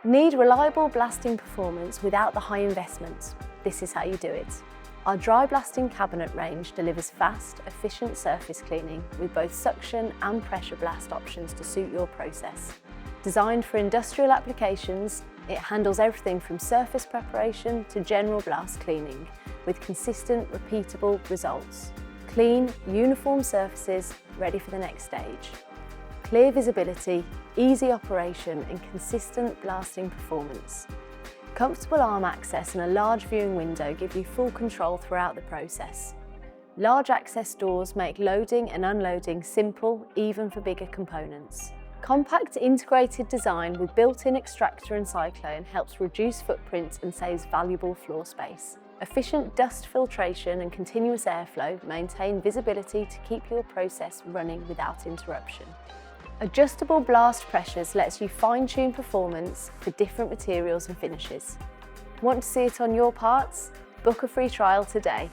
Need reliable blasting performance without the high investment? This is how you do it. Our dry blasting cabinet range delivers fast, efficient surface cleaning with both suction and pressure blast options to suit your process. Designed for industrial applications, it handles everything from surface preparation to general blast cleaning with consistent, repeatable results. Clean, uniform surfaces ready for the next stage. Clear visibility, easy operation and consistent blasting performance. Comfortable arm access and a large viewing window give you full control throughout the process. Large access doors make loading and unloading simple, even for bigger components. Compact integrated design with built-in extractor and cyclone helps reduce footprints and saves valuable floor space. Efficient dust filtration and continuous airflow maintain visibility to keep your process running without interruption. Adjustable blast pressures lets you fine-tune performance for different materials and finishes. Want to see it on your parts? Book a free trial today.